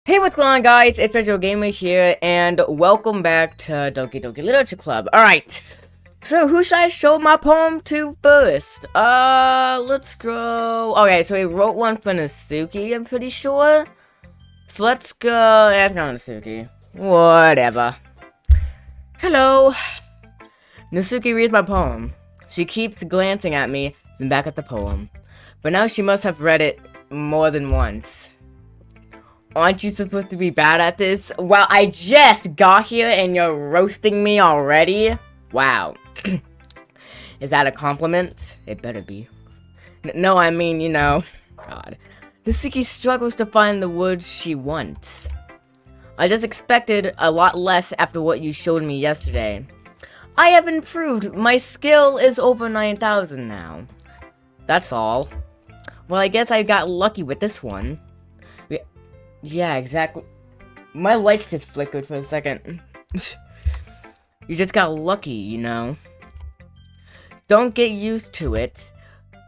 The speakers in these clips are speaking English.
Hey, what's going on, guys? It's Retro Gamer here, and welcome back to Doki Literature Club. Alright, so who should I show my poem to first? Let's go. Okay, so he wrote one for Nasuki, I'm pretty sure. So let's go. That's not Nasuki. Whatever. Hello. Nasuki reads my poem. She keeps glancing at me, then back at the poem. But now she must have read it more than once. Aren't you supposed to be bad at this? Well, I just got here and you're roasting me already? Wow. Is that a compliment? It better be. No, I mean, you know. God. Nasuki struggles to find the words she wants. I just expected a lot less after what you showed me yesterday. I have improved. My skill is over 9,000 now. That's all. Well, I guess I got lucky with this one. Yeah, exactly. My lights just flickered for a second. You just got lucky, you know. Don't get used to it.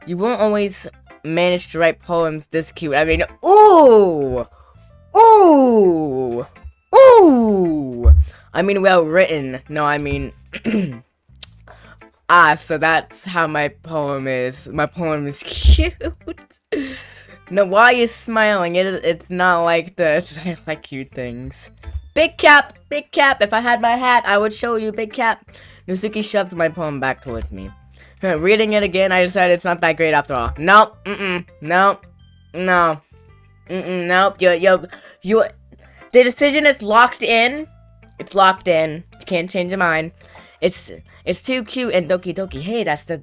You won't always manage to write poems this cute. I mean, ooh! Ooh! Ooh! I mean, well written. No, I mean... so that's how my poem is. My poem is cute. No, why are you smiling? It's not like this. I like cute things. Big cap! Big cap! If I had my hat, I would show you, big cap. Nasuki shoved my poem back towards me. Reading it again, I decided it's not that great after all. Nope. Nope. No. Nope. You. The decision is locked in. It's locked in. You can't change your mind. It's too cute and Doki. Hey, that's the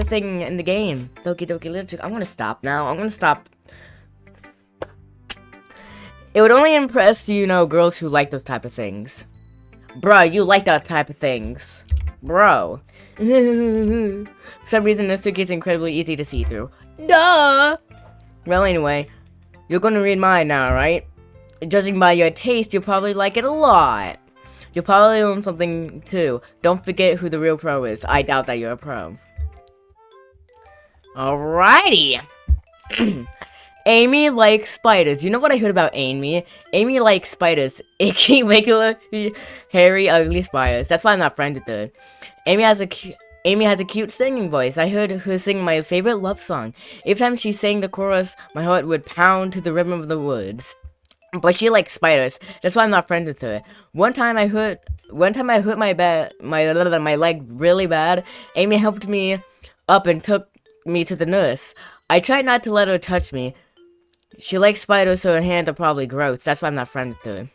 thing in the game. Doki Literature. I'm gonna stop now. I'm gonna stop. It would only impress, you know, girls who like those type of things. Bro, you like that type of things. Bro. For some reason, Nasuki is incredibly easy to see through. Duh! Well, anyway, you're gonna read mine now, right? Judging by your taste, you'll probably like it a lot. You'll probably learn something, too. Don't forget who the real pro is. I doubt that you're a pro. Alrighty! Amy likes spiders. You know what I heard about Amy? Amy likes spiders. Icky, regular, hairy, ugly spiders. That's why I'm not friends with her. Amy has a cute singing voice. I heard her sing my favorite love song. Every time she sang the chorus, my heart would pound to the rhythm of the words. But she likes spiders. That's why I'm not friends with her. One time I hurt my leg really bad. Amy helped me up and took me to the nurse. I tried not to let her touch me. She likes spiders, so her hands are probably gross. That's why I'm not friends with her.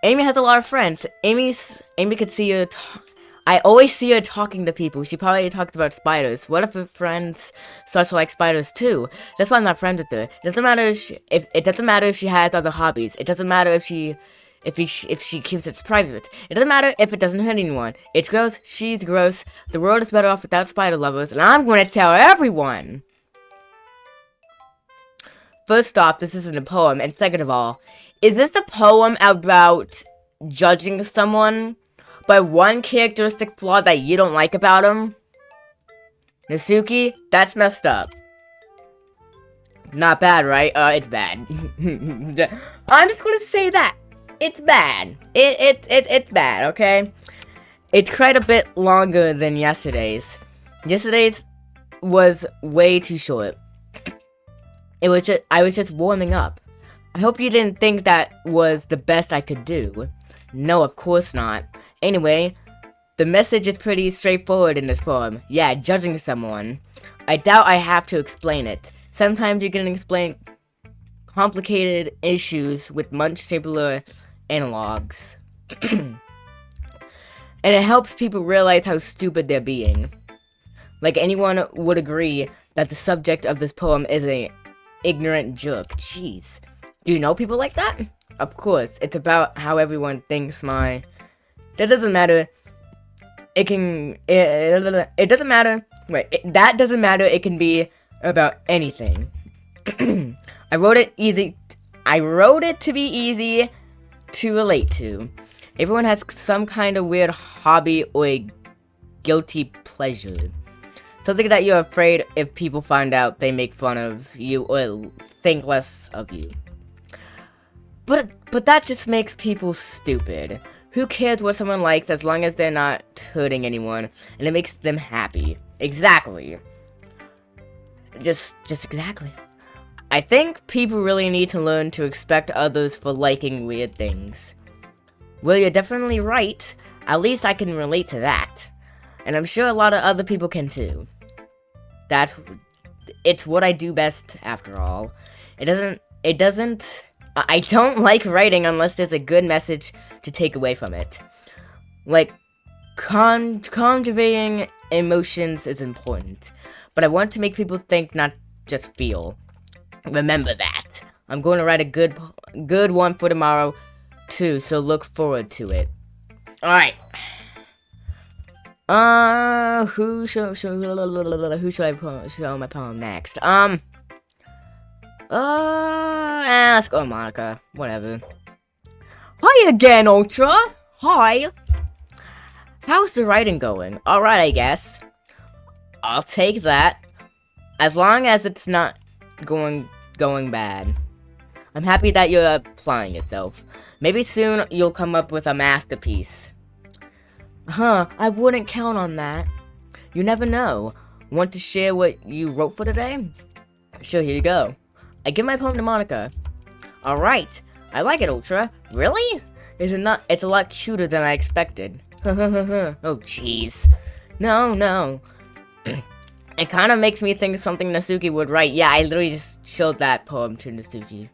Amy has a lot of friends. Amy could see her. I always see her talking to people. She probably talks about spiders. What if her friends start to like spiders too? That's why I'm not friends with her. It doesn't matter it doesn't matter if she has other hobbies. It doesn't matter if she keeps it private. It doesn't matter if it doesn't hurt anyone. It's gross. She's gross. The world is better off without spider lovers, and I'm going to tell everyone. First off, this isn't a poem, and second of all, is this a poem about judging someone by one characteristic flaw that you don't like about him? Nasuki, that's messed up. Not bad, right? It's bad. I'm just gonna say that. It's bad. It's bad, okay? It's quite a bit longer than yesterday's. Yesterday's was way too short. I was just warming up. I hope you didn't think that was the best I could do. No, of course not. Anyway, the message is pretty straightforward in this poem. Yeah, judging someone. I doubt I have to explain it. Sometimes you can explain complicated issues with much simpler analogs. And it helps people realize how stupid they're being. Like anyone would agree that the subject of this poem is an ignorant jerk. Jeez. Do you know people like that? Of course, it's about how everyone thinks my... That doesn't matter. It doesn't matter. That doesn't matter. It can be about anything. I wrote it to be easy to relate to. Everyone has some kind of weird hobby or a guilty pleasure. Something that you're afraid if people find out they make fun of you or think less of you. But that just makes people stupid. Who cares what someone likes as long as they're not hurting anyone and it makes them happy? Exactly. Just exactly. I think people really need to learn to expect others for liking weird things. Well, you're definitely right. At least I can relate to that. And I'm sure a lot of other people can too. It's what I do best after all. I don't like writing unless there's a good message to take away from it. Like, conveying emotions is important. But I want to make people think, not just feel. Remember that. I'm going to write a good one for tomorrow, too, so look forward to it. Alright. Who should I show my poem next? Let's go, Monica. Whatever. Hi again, Ultra. Hi. How's the writing going? Alright, I guess. I'll take that. As long as it's not going bad. I'm happy that you're applying yourself. Maybe soon you'll come up with a masterpiece. Huh, I wouldn't count on that. You never know. Want to share what you wrote for today? Sure, here you go. I give my poem to Monica. Alright, I like it, Ultra. Really? Is it not? It's a lot cuter than I expected. Oh, jeez. No. It kind of makes me think something Nasuki would write. Yeah, I literally just showed that poem to Nasuki.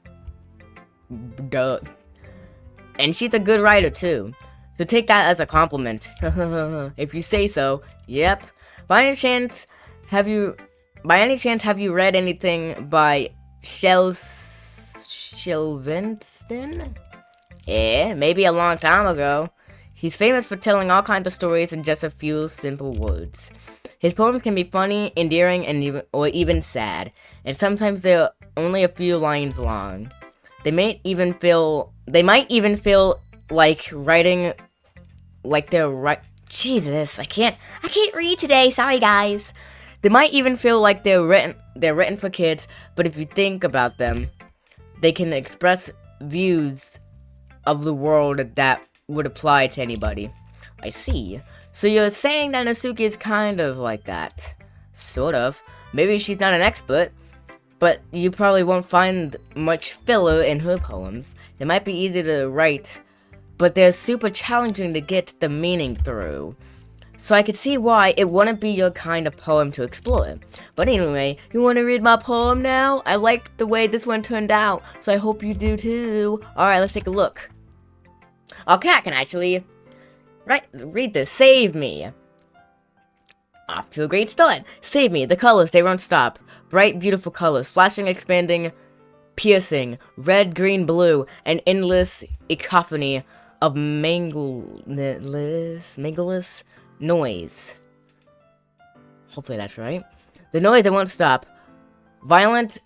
Duh. And she's a good writer, too. So take that as a compliment. If you say so. Yep. By any chance, have you read anything by Shelvinston? Maybe a long time ago. He's famous for telling all kinds of stories in just a few simple words. His poems can be funny, endearing, and even sad, and sometimes they're only a few lines long. They might even feel like writing, like they're right. Jesus, I can't read today. Sorry, guys. They might even feel like they're written for kids, but if you think about them, they can express views of the world that would apply to anybody. I see. So you're saying that Nasuki is kind of like that. Sort of. Maybe she's not an expert, but you probably won't find much filler in her poems. They might be easy to write, but they're super challenging to get the meaning through. So I could see why it wouldn't be your kind of poem to explore. But anyway, you want to read my poem now? I liked the way this one turned out, so I hope you do too. Alright, let's take a look. Okay, I can actually read this. Save me. Off to a great start. Save me. The colors, they won't stop. Bright, beautiful colors. Flashing, expanding, piercing. Red, green, blue. An endless cacophony of mangleless noise. Hopefully that's right. The noise that won't stop. Violent,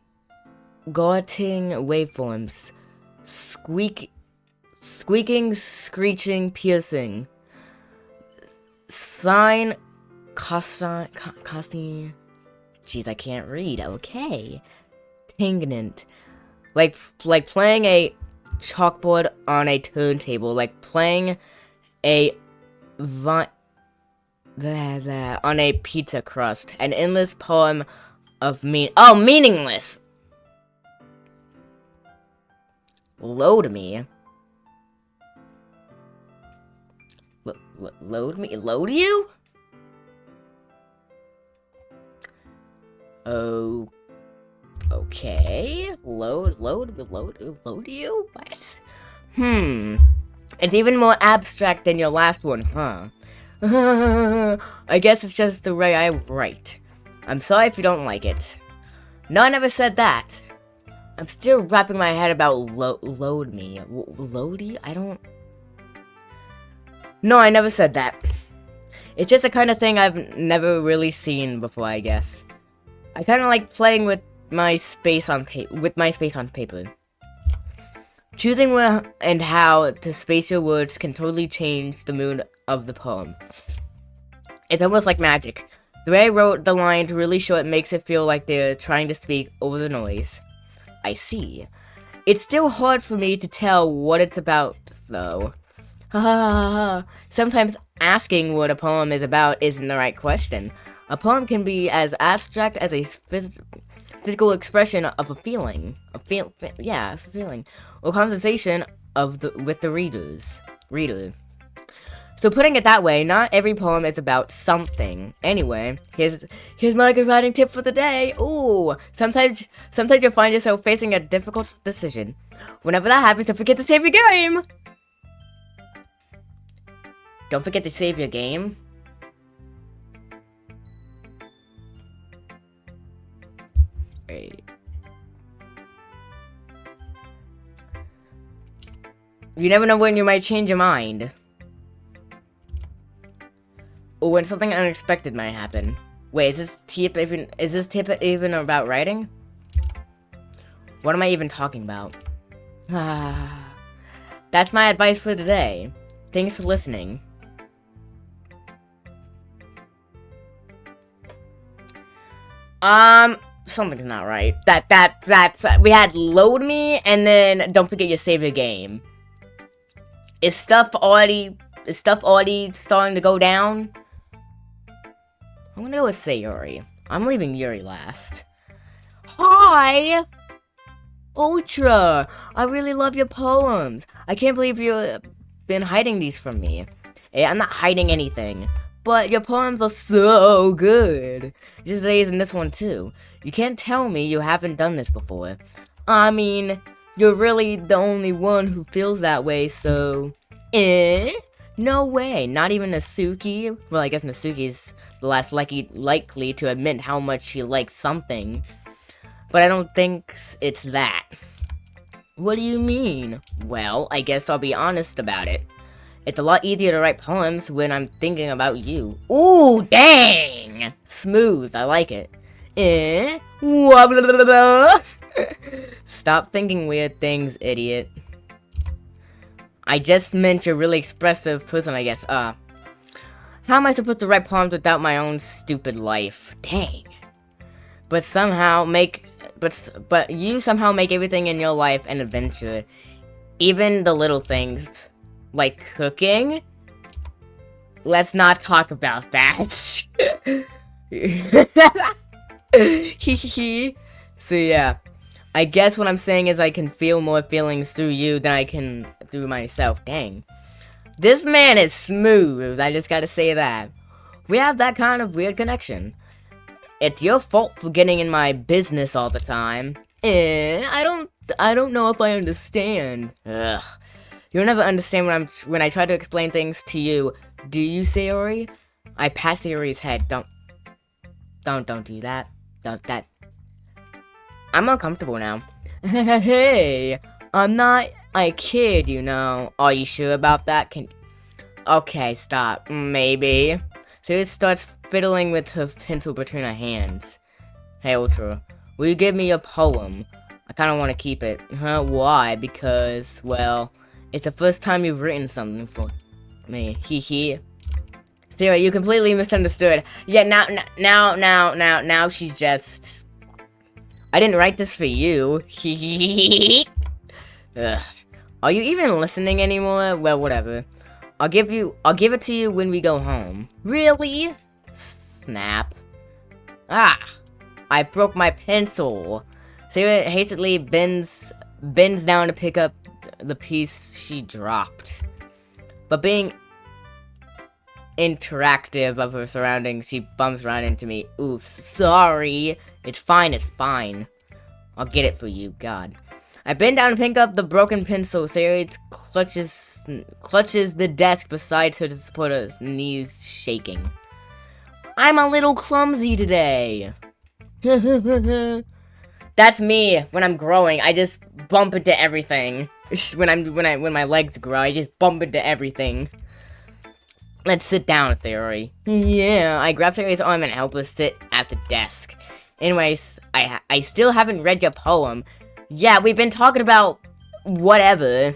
garting waveforms. Squeaking, screeching, piercing. Sign, costing. Jeez, I can't read. Okay. Tingnant. Like playing a chalkboard on a turntable. Like playing a on a pizza crust. An endless poem of meaningless. Load me. Load me? Load you? Oh. Okay. Load you? What? It's even more abstract than your last one, huh? I guess it's just the way I write. I'm sorry if you don't like it. No, I never said that. I'm still wrapping my head about load me. Load you? No, I never said that. It's just the kind of thing I've never really seen before, I guess. I kind of like playing with my space on paper. Choosing where and how to space your words can totally change the mood of the poem. It's almost like magic. The way I wrote the lines really short makes it feel like they're trying to speak over the noise. I see. It's still hard for me to tell what it's about, though. Sometimes asking what a poem is about isn't the right question. A poem can be as abstract as a physical expression of a feeling. A feeling. Or conversation with the reader. So putting it that way, not every poem is about something. Anyway, here's my good writing tip for the day. Ooh, sometimes you'll find yourself facing a difficult decision. Whenever that happens, don't forget to save your game. Don't forget to save your game. Wait. You never know when you might change your mind. Or when something unexpected might happen. Wait, is this tip even about writing? What am I even talking about? That's my advice for today. Thanks for listening. Something's not right. That's we had load me and then don't forget you save your game. Is stuff already starting to go down? I'm gonna go with Sayori. I'm leaving Yuri last. Hi! Ultra! I really love your poems. I can't believe you've been hiding these from me. Hey, I'm not hiding anything. But your poems are so good. Just lays in this one too. You can't tell me you haven't done this before. I mean, you're really the only one who feels that way, so... No way. Not even Nasuki. Well, I guess Nasuki's the last likely to admit how much she likes something. But I don't think it's that. What do you mean? Well, I guess I'll be honest about it. It's a lot easier to write poems when I'm thinking about you. Ooh, dang! Smooth, I like it. Stop thinking weird things, idiot. I just meant you're a really expressive person, I guess. How am I supposed to write poems without my own stupid life? Dang. But you somehow make everything in your life an adventure. Even the little things. Like cooking? Let's not talk about that. So yeah. I guess what I'm saying is I can feel more feelings through you than I can through myself. Dang. This man is smooth. I just gotta say that. We have that kind of weird connection. It's your fault for getting in my business all the time. I don't know if I understand. Ugh. You'll never understand when I try to explain things to you. Do you, Sayori? I pat Sayori's head. Don't do that. Don't that. I'm uncomfortable now. Hey, I'm not a kid, you know. Are you sure about that? Okay, stop. Maybe. Sayori starts fiddling with her pencil between her hands. Hey, Ultra, will you give me a poem? I kind of want to keep it. Why? Because, well... It's the first time you've written something for me. Hee. Sarah, you completely misunderstood. Yeah, now she's just... I didn't write this for you. Hee. Ugh. Are you even listening anymore? Well, whatever. I'll give it to you when we go home. Really? Snap. Ah! I broke my pencil. Sarah hastily bends down to pick up the piece she dropped. But being interactive of her surroundings, she bumps right into me. Oof, sorry. It's fine. I'll get it for you, God. I bend down to pick up the broken pencil. Sarah clutches the desk beside her to support her knees shaking. I'm a little clumsy today. That's me when I'm growing. I just bump into everything. When my legs grow, I just bump into everything. Let's sit down, Theory. Yeah, I grab Theory's arm and help her sit at the desk. Anyways, I still haven't read your poem. Yeah, we've been talking about whatever.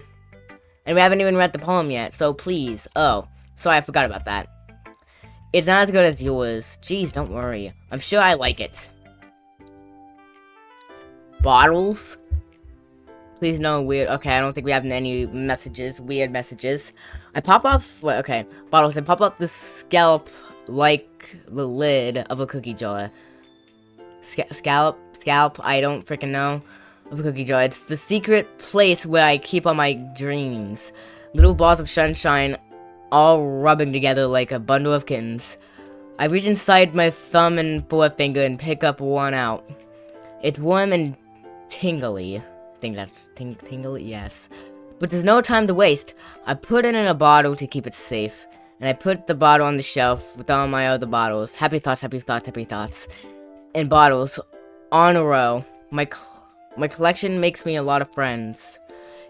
And we haven't even read the poem yet, so please. Oh, sorry, I forgot about that. It's not as good as yours. Jeez, don't worry. I'm sure I like it. Bottles? Please no weird. Okay, I don't think we have any messages. Weird messages. I pop off. Wait, okay. Bottles. I pop up the scallop like the lid of a cookie jar. Scallop. I don't freaking know. Of a cookie jar. It's the secret place where I keep all my dreams. Little balls of sunshine, all rubbing together like a bundle of kittens. I reach inside my thumb and forefinger and pick up one out. It's warm and tingly. I think that's tingly, yes. But there's no time to waste. I put it in a bottle to keep it safe, and I put the bottle on the shelf with all my other bottles. Happy thoughts, happy thoughts, happy thoughts. And bottles on a row. My collection makes me a lot of friends.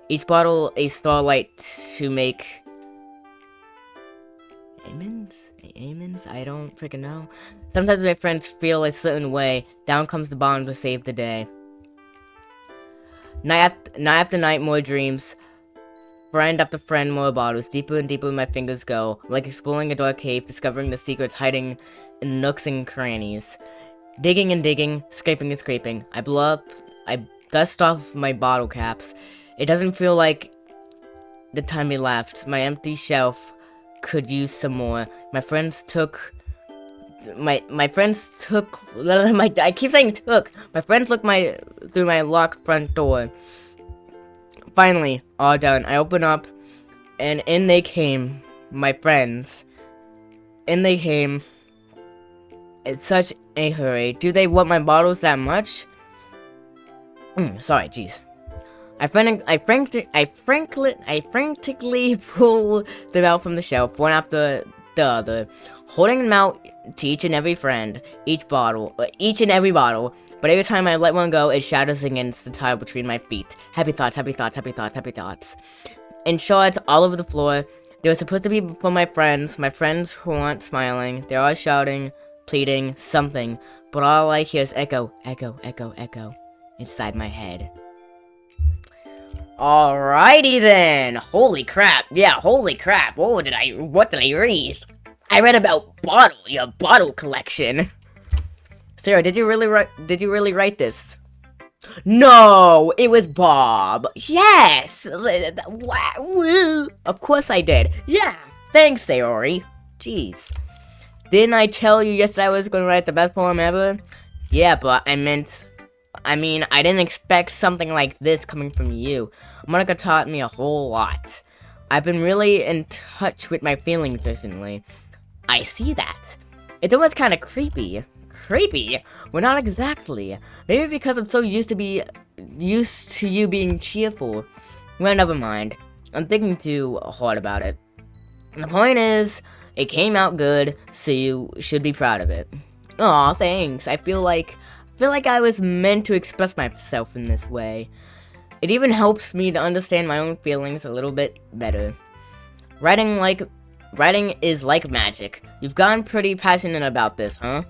Each bottle a starlight to make amens? I don't freaking know. Sometimes my friends feel a certain way. Down comes the bomb to save the day. Night after night, more dreams. Friend after friend, more bottles. Deeper and deeper my fingers go. Like exploring a dark cave, discovering the secrets hiding in nooks and crannies. Digging and digging, scraping and scraping. I dust off my bottle caps. It doesn't feel like the time we left. My empty shelf could use some more. My friends took I keep saying took. My friends looked through my locked front door. Finally, all done. I open up, and in they came, my friends. In they came. In such a hurry. Do they want my bottles that much? Sorry, jeez. I frantically pull them out from the shelf, one after the other, holding them out to each and every friend, each and every bottle. But every time I let one go, it shatters against the tile between my feet. Happy thoughts, happy thoughts, happy thoughts, happy thoughts. In shards all over the floor. They were supposed to be for my friends who aren't smiling. They're all shouting, pleading, something. But all I hear is echo, echo, echo, echo inside my head. Alrighty then. Holy crap. Yeah, holy crap. What did I read? I read about your bottle collection. Sarah, did you really write this? No, it was Bob. Yes. Of course I did. Yeah. Thanks, Sayori. Jeez. Didn't I tell you yesterday I was going to write the best poem ever? Yeah, but I didn't expect something like this coming from you. Monica taught me a whole lot. I've been really in touch with my feelings recently. I see that. It's almost kind of creepy. Creepy? Well, not exactly. Maybe because I'm so used to you being cheerful. Well, never mind. I'm thinking too hard about it. The point is, it came out good, so you should be proud of it. Aw, thanks. I feel like I was meant to express myself in this way. It even helps me to understand my own feelings a little bit better. Writing is like magic. You've gotten pretty passionate about this, huh?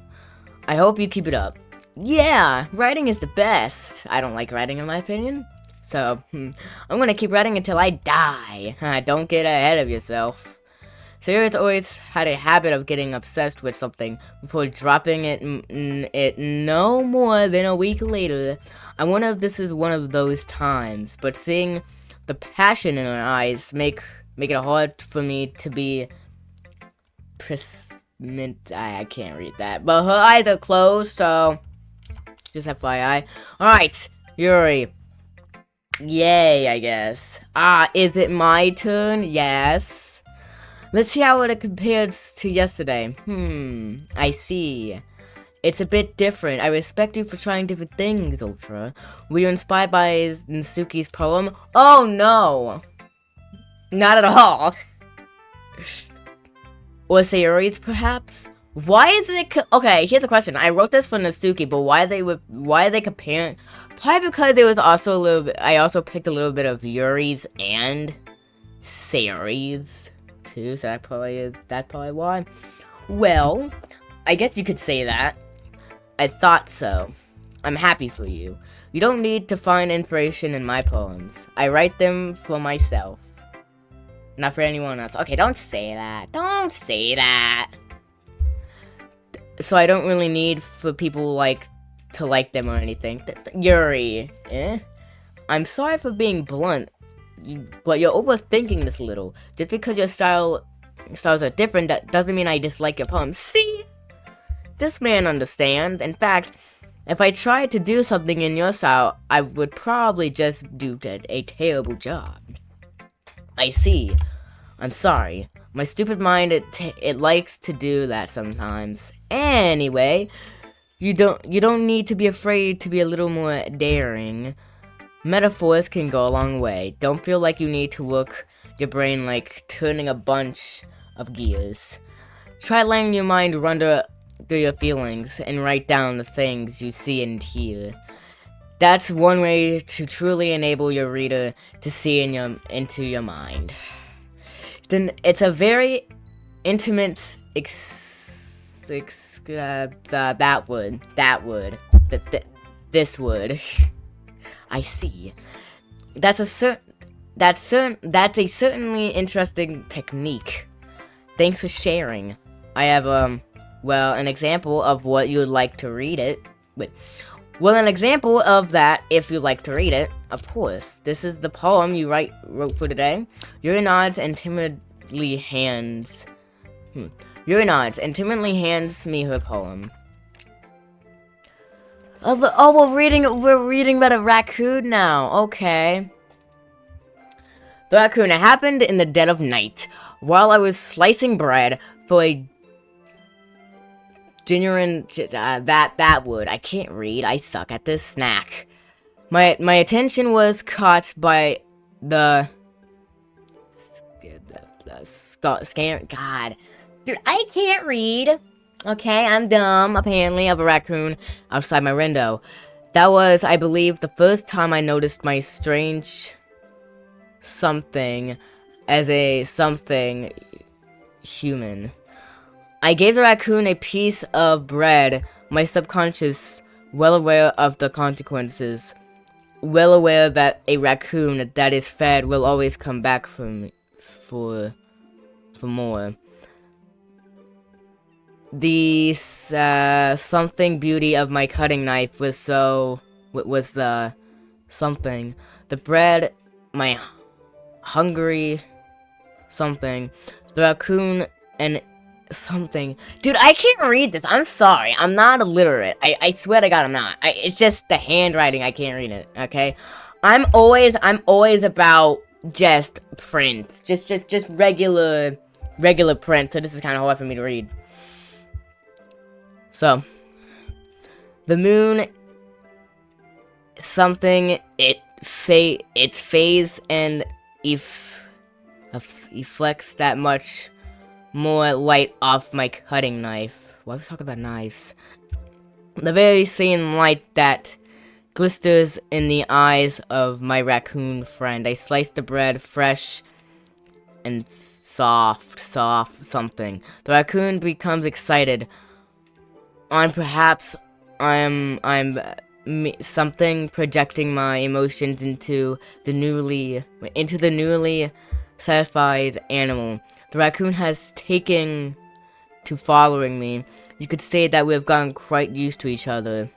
I hope you keep it up. Yeah, writing is the best. I don't like writing in my opinion. So, I'm gonna keep writing until I die. Don't get ahead of yourself. Sarah's always had a habit of getting obsessed with something before dropping it no more than a week later. I wonder if this is one of those times, but seeing the passion in her eyes make it hard for me to be I can't read that, but her eyes are closed, so just FYI. Alright, Yuri. Yay, I guess. Is it my turn? Yes. Let's see how it compares to yesterday. I see. It's a bit different. I respect you for trying different things, Ultra. Were you inspired by Nasuki's poem? Oh, no. Not at all. Or Sayori's, perhaps? Why is it... Okay, here's a question. I wrote this for Nasuki, but why are they comparing... Probably because there was also a little bit... I also picked a little bit of Yuri's and Sayori's, too, so that's probably why. Well, I guess you could say that. I thought so. I'm happy for you. You don't need to find inspiration in my poems. I write them for myself. Not for anyone else. Okay, don't say that. Don't say that. so I don't really need for people to like them or anything. Yuri, I'm sorry for being blunt, but you're overthinking this a little. Just because your styles are different, that doesn't mean I dislike your poem. See? This man understands. In fact, if I tried to do something in your style, I would probably just do a terrible job. I see. I'm sorry. My stupid mind, it likes to do that sometimes. Anyway, you don't need to be afraid to be a little more daring. Metaphors can go a long way. Don't feel like you need to work your brain like turning a bunch of gears. Try letting your mind run through your feelings and write down the things you see and hear. That's one way to truly enable your reader to see into your mind. Then it's a very intimate this word. I see. That's a certainly interesting technique. Thanks for sharing. I have an example of what you would like to read it. An example of that, if you'd like to read it, of course. This is the poem you wrote for today. Yuri nods and timidly hands me her poem. We're reading about a raccoon now. Okay. The raccoon. It happened in the dead of night, while I was slicing bread for a genuine that would. I can't read. I suck at this snack. My attention was caught by the scare. God, dude, I can't read. Okay, I'm dumb. Apparently, of a raccoon outside my window. That was, I believe, the first time I noticed my strange something as a something human. I gave the raccoon a piece of bread, my subconscious, well aware of the consequences, well aware that a raccoon that is fed will always come back for more. The something beauty of my cutting knife was the something. The bread, my hungry something. The raccoon and something. Dude, I can't read this. I'm sorry. I'm not illiterate. I swear to God I'm not. It's just the handwriting. I can't read it, okay? I'm always about just print. Just regular print. So this is kind of hard for me to read. So, the moon, something, its phase and reflects that much more light off my cutting knife. Why are we talking about knives? The very same light that glisters in the eyes of my raccoon friend. I slice the bread fresh and soft something. The raccoon becomes excited. Perhaps I'm something projecting my emotions into the newly satisfied animal. The raccoon has taken to following me. You could say that we have gotten quite used to each other.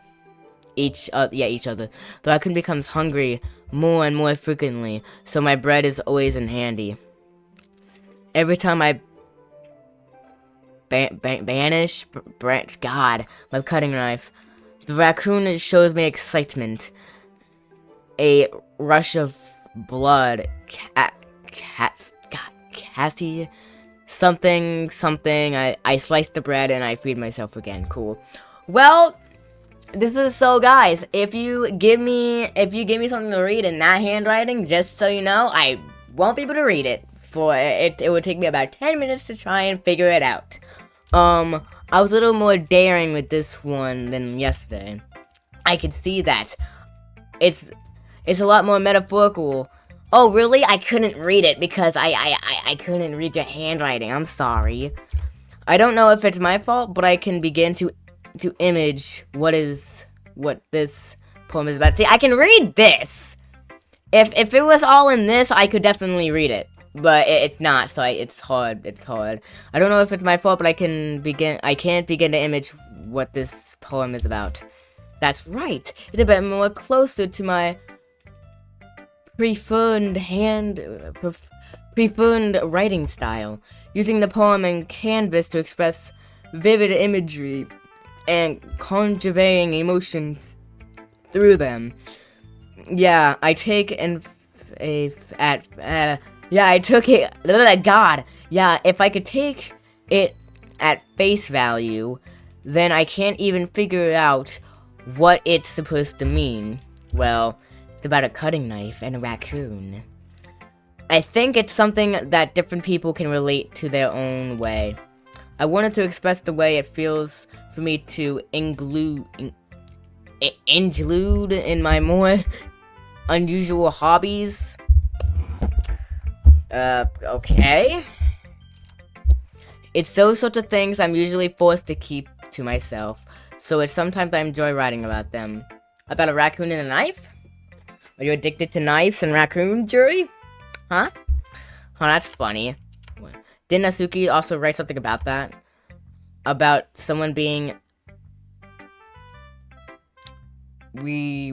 Each other. The raccoon becomes hungry more and more frequently, so my bread is always in handy. Every time I banish God, my cutting knife, the raccoon shows me excitement. A rush of blood. Cassie. Something. I slice the bread and I feed myself again. Cool. Well, this is so, guys. If you give me something to read in that handwriting, just so you know, I won't be able to read it. It would take me about 10 minutes to try and figure it out. I was a little more daring with this one than yesterday. I could see that. It's a lot more metaphorical. Oh, really? I couldn't read it because I couldn't read your handwriting. I'm sorry. I don't know if it's my fault, but I can begin to image what this poem is about. See, I can read this. If it was all in this, I could definitely read it. But it's not, so it's hard. I don't know if it's my fault, but I can't begin to image what this poem is about. That's right. It's a bit more closer to my preferred writing style, using the poem and canvas to express vivid imagery and conveying emotions through them. Yeah, I take if I could take it at face value, then I can't even figure out what it's supposed to mean. Well, it's about a cutting knife and a raccoon. I think it's something that different people can relate to their own way. I wanted to express the way it feels for me to include in my more unusual hobbies. Okay. It's those sorts of things I'm usually forced to keep to myself, so it's sometimes I enjoy writing about them. About a raccoon and a knife? Are you addicted to knives and raccoons, Jury? Huh? Oh, that's funny. Didn't Asuki also write something about that? About someone being... God, I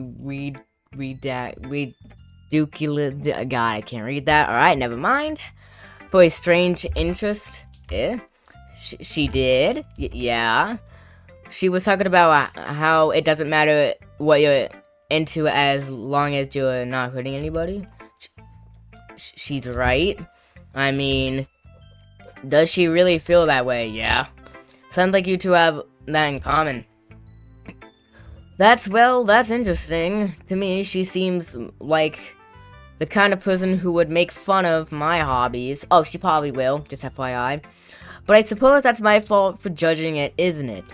can't read that. Alright, never mind. For a strange interest. Yeah. She did. Yeah. She was talking about how it doesn't matter what you're into as long as you're not hurting anybody. She's right. I mean, does she really feel that way? Yeah. Sounds like you two have that in common. That's interesting. To me, she seems like the kind of person who would make fun of my hobbies. Oh, she probably will, just FYI. But I suppose that's my fault for judging it, isn't it?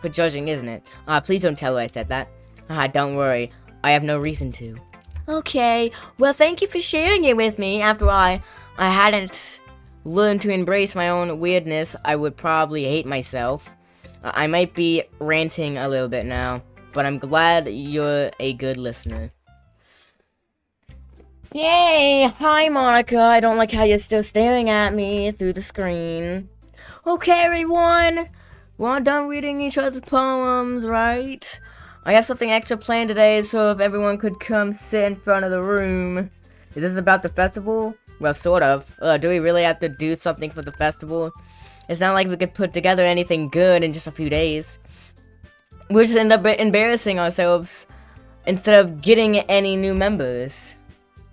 Please don't tell her I said that. Don't worry. I have no reason to. Okay, well, thank you for sharing it with me. After I hadn't learned to embrace my own weirdness, I would probably hate myself. I might be ranting a little bit now, but I'm glad you're a good listener. Yay! Hi, Monica. I don't like how you're still staring at me through the screen. Okay, everyone. We're all done reading each other's poems, right? I have something extra planned today, so if everyone could come sit in front of the room. Is this about the festival? Well, sort of. Do we really have to do something for the festival? It's not like we could put together anything good in just a few days. We'll just end up embarrassing ourselves instead of getting any new members.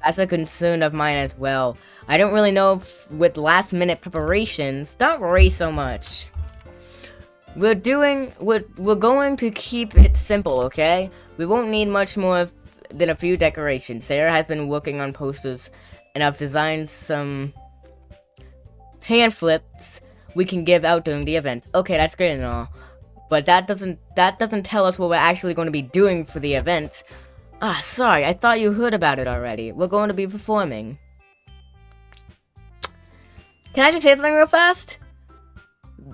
That's a concern of mine as well. I don't really know if with last-minute preparations. Don't worry so much. We're going to keep it simple, okay? We won't need much more than a few decorations. Sarah has been working on posters, and I've designed some pamphlets we can give out during the event. Okay, that's great and all, but that doesn't tell us what we're actually going to be doing for the event. Sorry, I thought you heard about it already. We're going to be performing. Can I just say something real fast?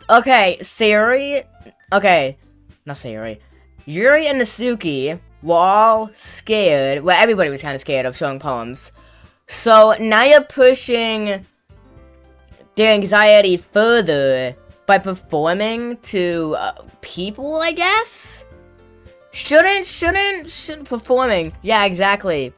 Okay, Yuri and Nasuki were all scared. Well, everybody was kind of scared of showing poems. So now you're pushing their anxiety further by performing to people, I guess? Shouldn't performing. Yeah, exactly.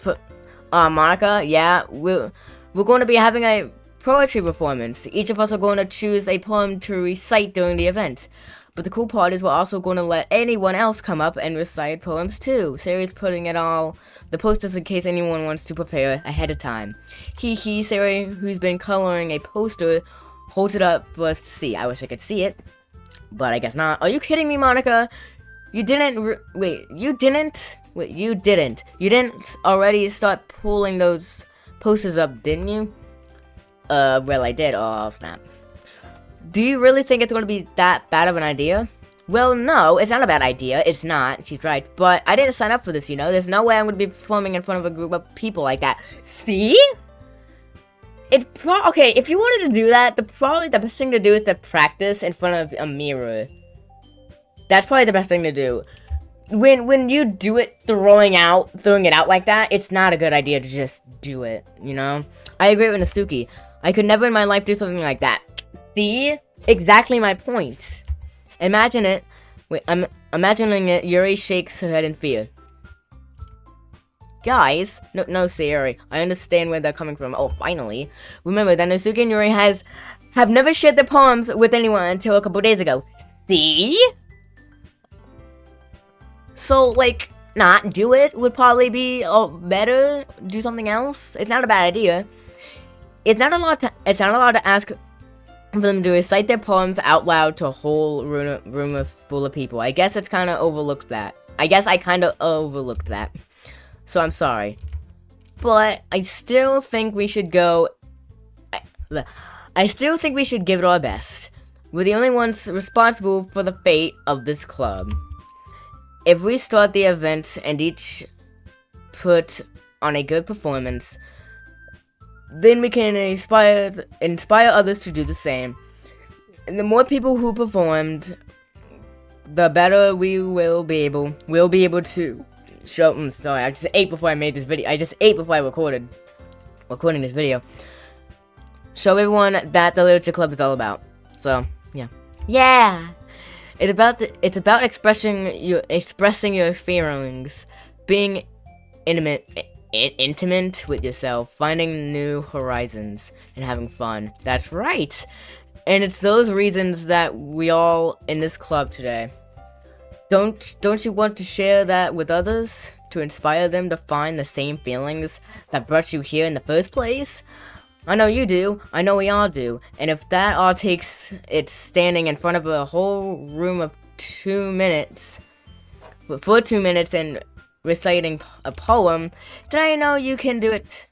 Monica, yeah, we're going to be having a poetry performance. Each of us are going to choose a poem to recite during the event. But the cool part is we're also going to let anyone else come up and recite poems too. Sarah's putting it all the posters in case anyone wants to prepare ahead of time. Sarah, who's been coloring a poster, holds it up for us to see. I wish I could see it, but I guess not. Are you kidding me, Monica? You didn't already start pulling those posters up, didn't you? Well, I did. Oh, snap. Do you really think it's going to be that bad of an idea? Well, no, it's not a bad idea. It's not. She's right. But I didn't sign up for this, you know? There's no way I'm going to be performing in front of a group of people like that. See? Okay, if you wanted to do that, probably the best thing to do is to practice in front of a mirror. That's probably the best thing to do. When you do it throwing it out like that, it's not a good idea to just do it, you know? I agree with Nasuki. I could never in my life do something like that. See? Exactly my point. Imagine it. Wait, I'm imagining it. Yuri shakes her head in fear. Guys, no, Sayori. I understand where they're coming from. Oh, finally. Remember that Natsuki and Yuri have never shared their poems with anyone until a couple days ago. See? So, like, not do it would probably be better. Do something else. It's not a bad idea. It's not allowed to ask for them to recite their poems out loud to a whole room full of people. I guess it's kind of overlooked that. I guess I kind of overlooked that. So I'm sorry. But I still think we should go... I still think we should give it our best. We're the only ones responsible for the fate of this club. If we start the event and each put on a good performance, then we can inspire others to do the same. And the more people who performed, the better we'll be able to show. Sorry, I just ate before I made this video. I just ate before I recording this video. Show everyone that the literature club is all about. So yeah. It's about expressing your feelings, being intimate with yourself, finding new horizons, and having fun. That's right. And it's those reasons that we all in this club today. Don't you want to share that with others? To inspire them to find the same feelings that brought you here in the first place? I know you do. I know we all do. And if that all takes it's standing in front of a whole room of 2 minutes, for 2 minutes and reciting a poem, then I know you can do it.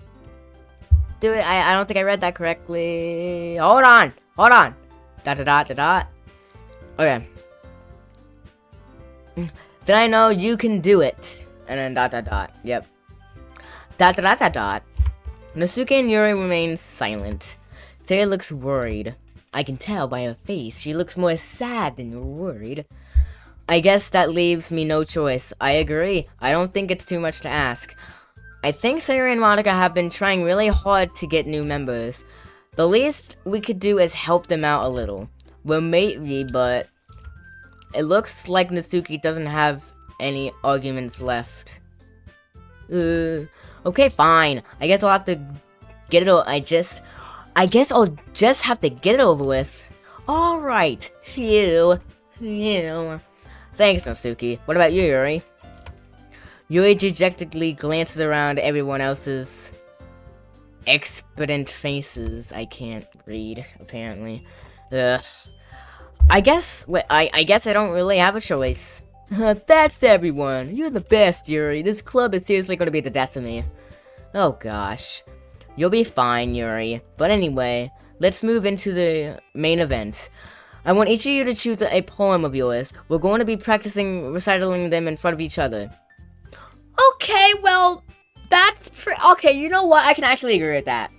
I don't think I read that correctly. Hold on. Okay. Then I know you can do it. And then ... Yep. Natsuki and Yuri remain silent. Saya looks worried. I can tell by her face. She looks more sad than worried. I guess that leaves me no choice. I agree. I don't think it's too much to ask. I think Sayori and Monica have been trying really hard to get new members. The least we could do is help them out a little. Well, maybe, but it looks like Natsuki doesn't have any arguments left. Okay, fine. I guess I'll have to get it. I guess I'll just have to get it over with. All right. Phew. Thanks, Natsuki. What about you, Yuri? Yuri dejectedly glances around everyone else's expectant faces. I can't read, apparently. Ugh. I guess I don't really have a choice. That's everyone. You're the best, Yuri. This club is seriously going to be the death of me. Oh, gosh. You'll be fine, Yuri. But anyway, let's move into the main event. I want each of you to choose a poem of yours. We're going to be practicing recitaling them in front of each other. Okay, well, okay, you know what? I can actually agree with that.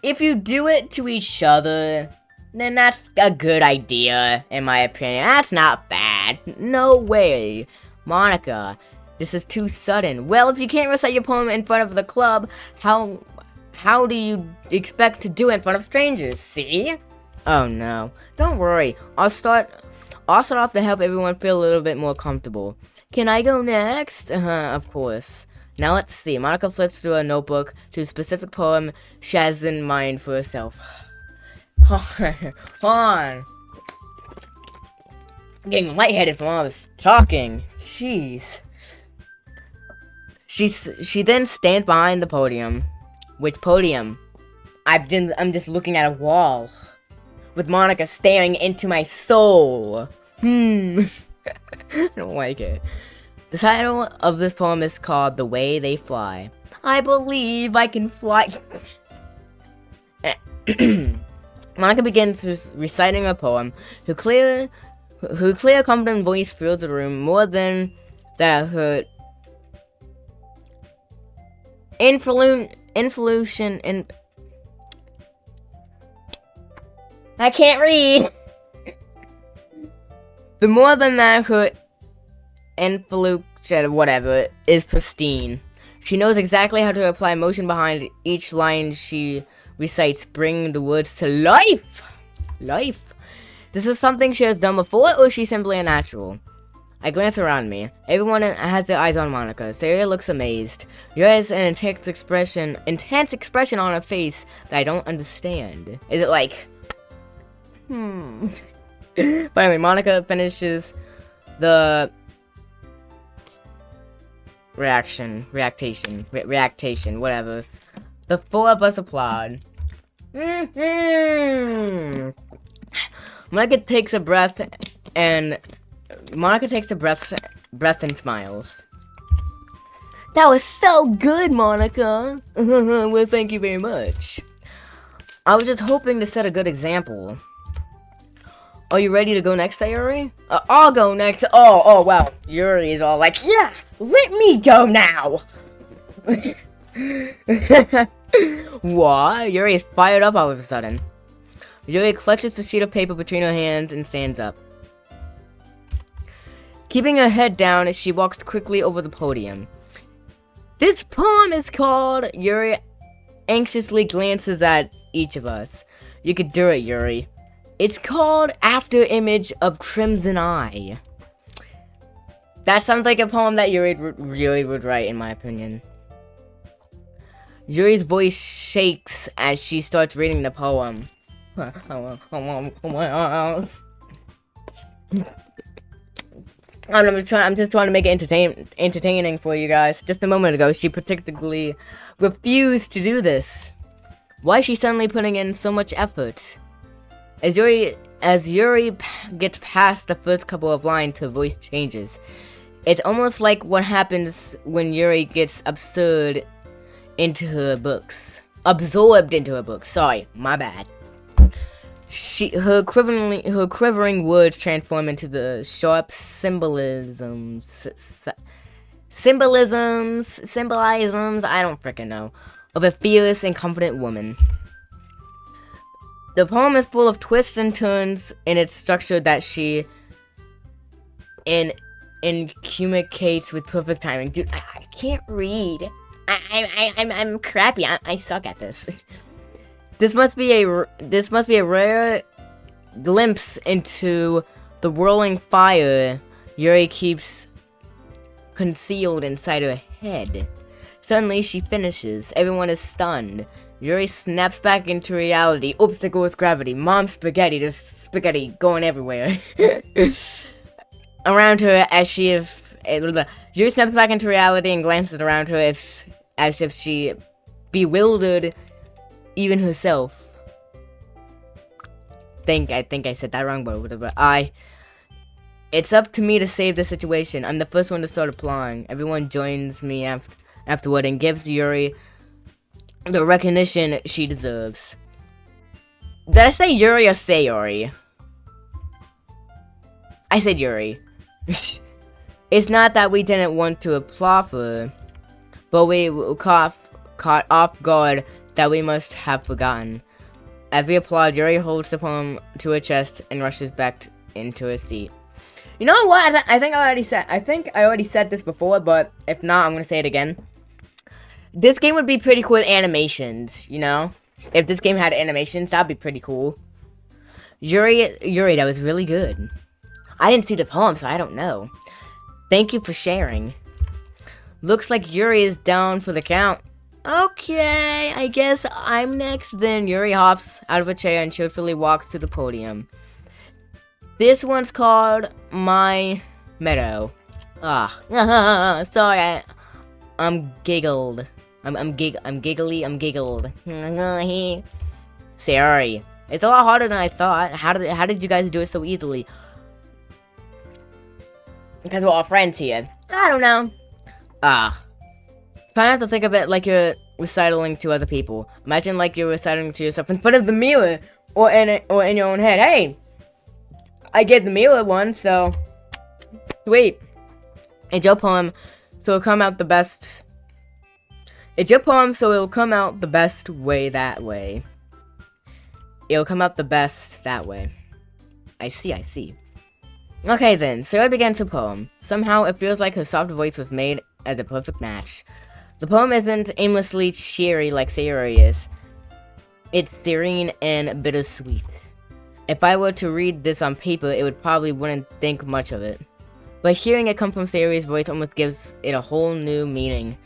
If you do it to each other, then that's a good idea, in my opinion. That's not bad. No way. Monica, this is too sudden. Well, if you can't recite your poem in front of the club, how do you expect to do it in front of strangers? See? Oh no. Don't worry. I'll start off to help everyone feel a little bit more comfortable. Can I go next? Of course. Now let's see. Monica flips through a notebook to a specific poem she has in mind for herself. Hold on. I'm getting lightheaded from all this talking. Jeez. She then stands behind the podium. Which podium? I'm just looking at a wall. With Monica staring into my soul. I don't like it. The title of this poem is called The Way They Fly. I believe I can fly. Monica begins reciting her poem. Her clear, confident voice fills the room more than that. Her influence. I can't read. The more than that, her influence, whatever, is pristine. She knows exactly how to apply motion behind each line she recites, bringing the words to life. This is something she has done before, or is she simply a natural? I glance around me. Everyone has their eyes on Monica. Sayori looks amazed. Yuri has an intense expression on her face that I don't understand. Is it like, Finally, Monica finishes the reactation, whatever. The four of us applaud. Monica takes a breath and smiles. That was so good, Monica. Well, thank you very much. I was just hoping to set a good example. Are you ready to go next, Sayori? I'll go next. Oh, wow. Yuri is all like, yeah, let me go now. What? Yuri is fired up all of a sudden. Yuri clutches the sheet of paper between her hands and stands up. Keeping her head down, she walks quickly over the podium. This poem is called... Yuri anxiously glances at each of us. You could do it, Yuri. It's called After Image of Crimson Eye. That sounds like a poem that Yuri would write, in my opinion. Yuri's voice shakes as she starts reading the poem. I'm just trying to make it entertaining for you guys. Just a moment ago, she particularly refused to do this. Why is she suddenly putting in so much effort? As Yuri gets past the first couple of lines, her voice changes. It's almost like what happens when Yuri gets absorbed into her books. Sorry, my bad. Her quivering words transform into the sharp symbolisms, I don't frickin' know, of a fierce and confident woman. The poem is full of twists and turns in its structure that she communicates with perfect timing. Dude, I can't read. I'm crappy. I suck at this. This must be a rare glimpse into the whirling fire Yuri keeps concealed inside her head. Suddenly, she finishes. Everyone is stunned. Yuri snaps back into reality. Oops, there goes gravity. Mom's spaghetti. There's spaghetti going everywhere. Around her as Yuri snaps back into reality and glances around her as if she bewildered even herself. I think I said that wrong, but whatever. It's up to me to save the situation. I'm the first one to start applying. Everyone joins me afterward and gives Yuri the recognition she deserves. Did I say Yuri or Sayori? I said Yuri. It's not that we didn't want to applaud her, but we caught off guard that we must have forgotten. As we applaud, Yuri holds the poem to her chest and rushes back into her seat. You know what? I think I already said this before, but if not, I'm gonna say it again. This game would be pretty cool with animations, you know? If this game had animations, that'd be pretty cool. Yuri, that was really good. I didn't see the poem, so I don't know. Thank you for sharing. Looks like Yuri is down for the count. Okay, I guess I'm next then. Yuri hops out of a chair and cheerfully walks to the podium. This one's called My Meadow. Sorry, I'm giggled. I'm giggled. Sorry. It's a lot harder than I thought. How did you guys do it so easily? Because we're all friends here. I don't know. Try not to think of it like you're recitaling to other people. Imagine like you're reciting to yourself in front of the mirror or in your own head. Hey, I get the mirror one, so sweet. It's your poem, so it'll come out the best. It's your poem, so it'll come out the best way that way. It'll come out the best that way. I see. Okay then, Sarah begins her poem. Somehow it feels like her soft voice was made as a perfect match. The poem isn't aimlessly cheery like Sayori is. It's serene and bittersweet. If I were to read this on paper, it would probably wouldn't think much of it. But hearing it come from Sayori's voice almost gives it a whole new meaning.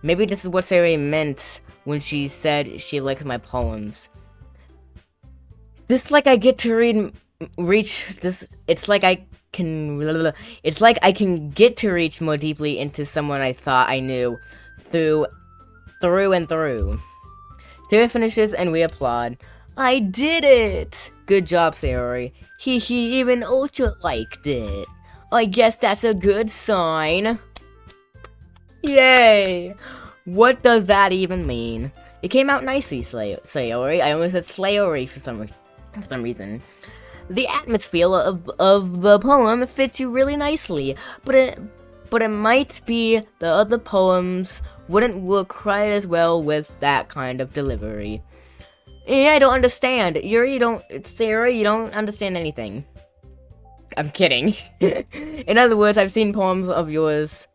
Maybe this is what Sayori meant when she said she liked my poems. This like I get to reach this. It's like I can get to reach more deeply into someone I thought I knew through and through. Sayori finishes and we applaud. I did it! Good job, Sayori. Even Ultra liked it. I guess that's a good sign. Yay! What does that even mean? It came out nicely, Sayori. I almost said Slayori for some reason. The atmosphere of the poem fits you really nicely, but it might be the other poems wouldn't work quite as well with that kind of delivery. Yeah, I don't understand. Sayori, you don't understand anything. I'm kidding. In other words, I've seen poems of yours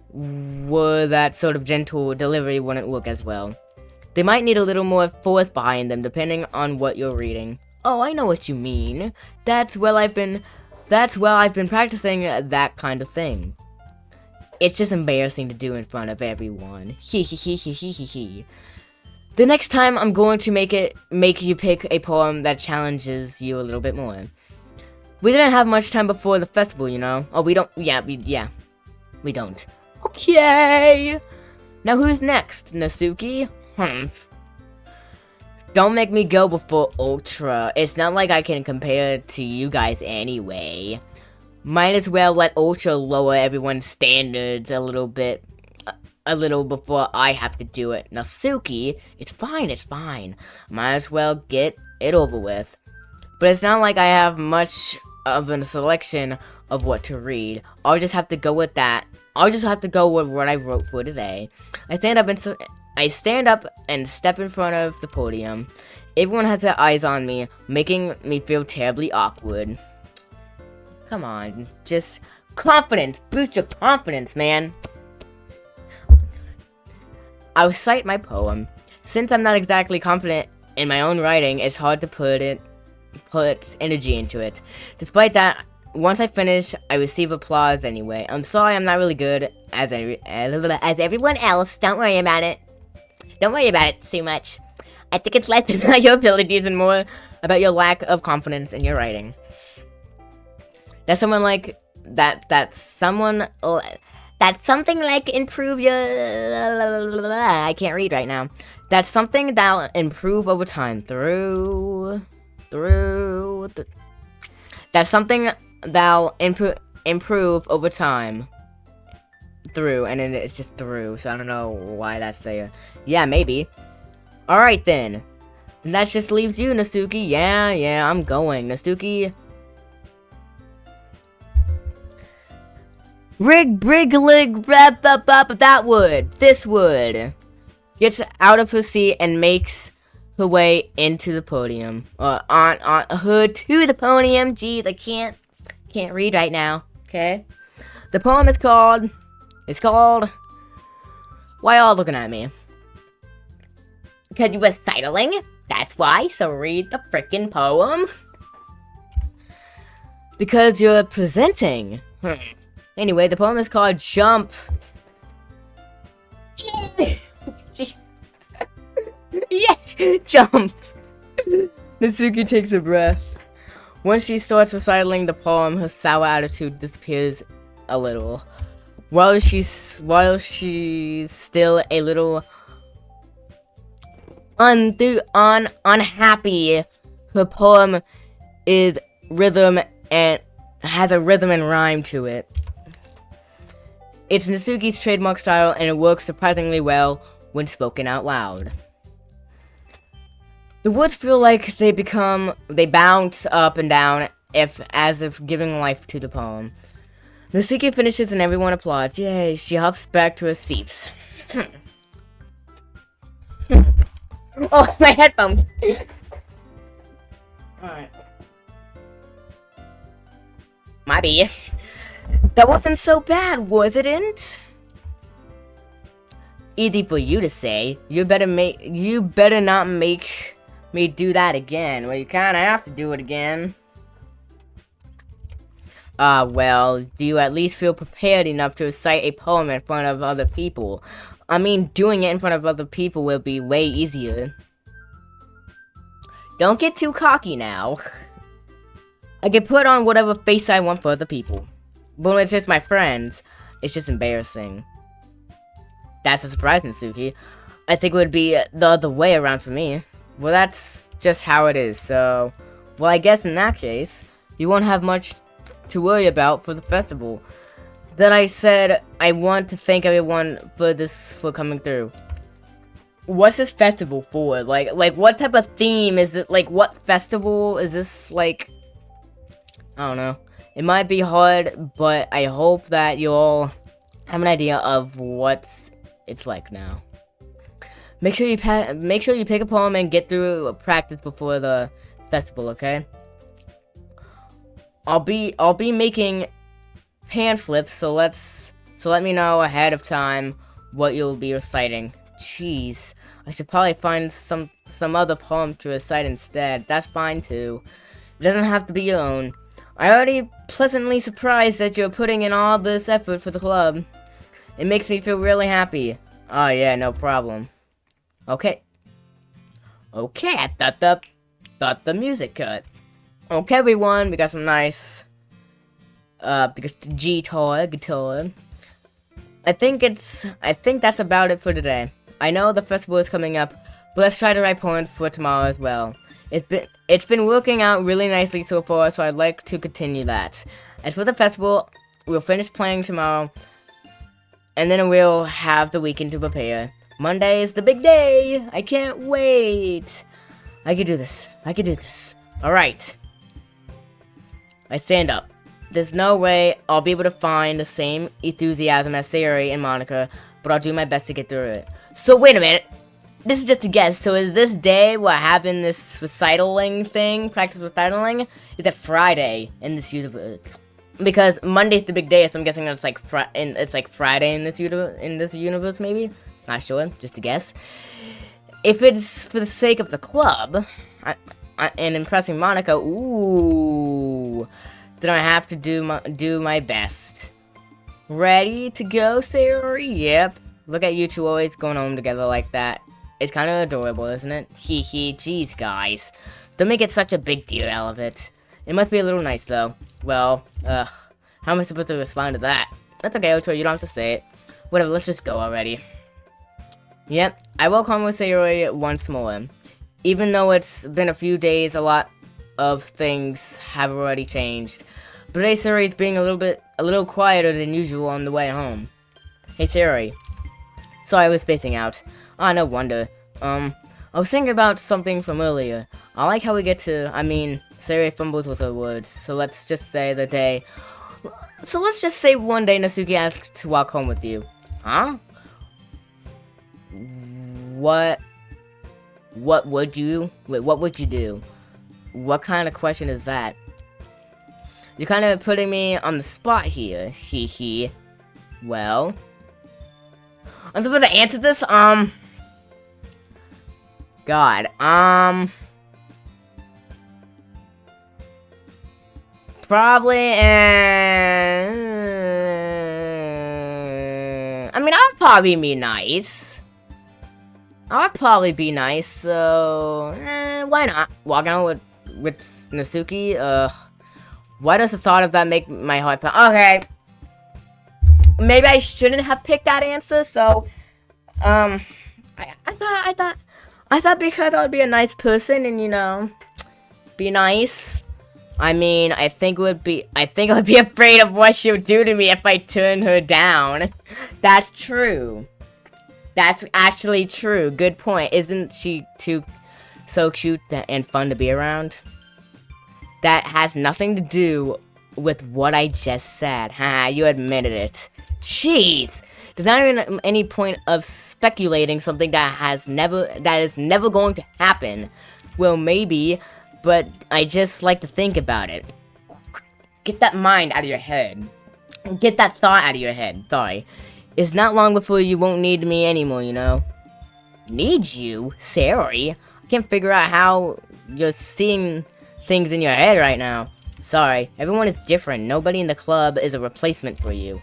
where that sort of gentle delivery wouldn't work as well. They might need a little more force behind them, depending on what you're reading. Oh, I know what you mean. That's where I've been practicing that kind of thing. It's just embarrassing to do in front of everyone. The next time I'm going to make you pick a poem that challenges you a little bit more. We didn't have much time before the festival, you know. Oh, we don't. Yeah, we don't. Okay. Now who's next, Natsuki? Don't make me go before Ultra. It's not like I can compare to you guys anyway. Might as well let Ultra lower everyone's standards a little before I have to do it. Natsuki, it's fine. Might as well get it over with. But it's not like I have much of a selection of what to read. I'll just have to go with that. I'll just have to go with what I wrote for today. I stand up and step in front of the podium. Everyone has their eyes on me, making me feel terribly awkward. Come on, just confidence. Boost your confidence, man. I'll cite my poem. Since I'm not exactly confident in my own writing, it's hard to put energy into it. Despite that, once I finish, I receive applause anyway. I'm sorry I'm not really good as everyone else. Don't worry about it. Don't worry about it too much. I think it's less about your abilities and more about your lack of confidence in your writing. That's something like improve your. I can't read right now. That's something that'll improve over time that's something that'll improve over time. And then it's just through, so I don't know why that's there. Yeah, maybe. Alright then. And that just leaves you, Natsuki. Yeah, I'm going. Natsuki. That wood. This wood. Gets out of her seat and makes her way into the podium. On her to the podium. Jeez, I can't read right now. Okay. The poem is called. It's called. Why y'all looking at me? Because you was titling. That's why. So read the frickin' poem. Because you're presenting. Anyway, the poem is called Jump. Yeah, jump. Natsuki takes a breath. Once she starts reciting the poem, her sour attitude disappears a little. While she's still a little unhappy, her poem is rhythm and has a rhythm and rhyme to it. It's Natsuki's trademark style, and it works surprisingly well when spoken out loud. The words feel like they bounce up and down as if giving life to the poem. Natsuki finishes and everyone applauds. Yay, she hops back to her seats. Oh, my headphones. Alright. Might be. That wasn't so bad, was it? Easy for you to say. You better not make me do that again. Well, you kinda have to do it again. Well, do you at least feel prepared enough to recite a poem in front of other people? I mean, doing it in front of other people will be way easier. Don't get too cocky now. I can put on whatever face I want for other people. But when it's just my friends, it's just embarrassing. That's a surprise, Natsuki. I think it would be the other way around for me. Well, that's just how it is, so... Well, I guess in that case, you won't have much to worry about for the festival. Then I said, I want to thank everyone for coming through. What's this festival for? Like, what type of theme is it? Like, what festival is this, like... I don't know. It might be hard, but I hope that you all have an idea of what it's like now. Make sure you pick a poem and get through practice before the festival, okay? I'll be making pan flips, so let me know ahead of time what you'll be reciting. Jeez, I should probably find some other poem to recite instead. That's fine too. It doesn't have to be your own. I'm already pleasantly surprised that you're putting in all this effort for the club. It makes me feel really happy. Oh yeah, no problem. Okay. Okay, I thought the music cut. Okay, everyone, we got some nice guitar. I think that's about it for today. I know the festival is coming up, but let's try to write poems for tomorrow as well. It's been working out really nicely so far, so I'd like to continue that. As for the festival, we'll finish playing tomorrow, and then we'll have the weekend to prepare. Monday is the big day! I can't wait! I can do this. Alright. I stand up. There's no way I'll be able to find the same enthusiasm as Sayori and Monica, but I'll do my best to get through it. So wait a minute. This is just a guess. So is this day what happened, this recitaling thing, practice recitaling? Is it Friday in this universe? Because Monday's the big day, so I'm guessing it's like Friday in this universe, maybe. Not sure, just a guess. If it's for the sake of the club, and impressing Monica, ooh, then I have to do my best. Ready to go, Sayori? Yep. Look at you two always going home together like that. It's kind of adorable, isn't it? Hee hee, jeez, guys. Don't make it such a big deal out of it. It must be a little nice, though. Well, how am I supposed to respond to that? That's okay, Ocho, you don't have to say it. Whatever, let's just go already. Yep, I will come with Sayori once more. Even though it's been a few days, a lot of things have already changed. But today Sayori's being a little quieter than usual on the way home. Hey Sayori. Sorry, I was spacing out. Ah, no wonder. I was thinking about something from earlier. I like how we get to, Sayori fumbles with her words. So let's just say one day Natsuki asked to walk home with you. Huh? What would you do? What kind of question is that? You're kind of putting me on the spot here. Hee hee. Well, I'm supposed to answer this? God, probably, I'll probably be nice. I'll probably be nice, so, why not? Walking out with Natsuki, why does the thought of that make my heart pound? Okay. Maybe I shouldn't have picked that answer, so, I thought because I would be a nice person and, you know, be nice. I think I would be afraid of what she would do to me if I turned her down. That's true. That's actually true. Good point. Isn't she so cute and fun to be around? That has nothing to do with what I just said. Haha, you admitted it. Jeez! There's not even any point of speculating something that is never going to happen. Well, maybe, but I just like to think about it. Get that mind out of your head. Get that thought out of your head. Sorry. It's not long before you won't need me anymore, you know? Need you? Sorry. I can't figure out how you're seeing things in your head right now. Sorry, everyone is different. Nobody in the club is a replacement for you.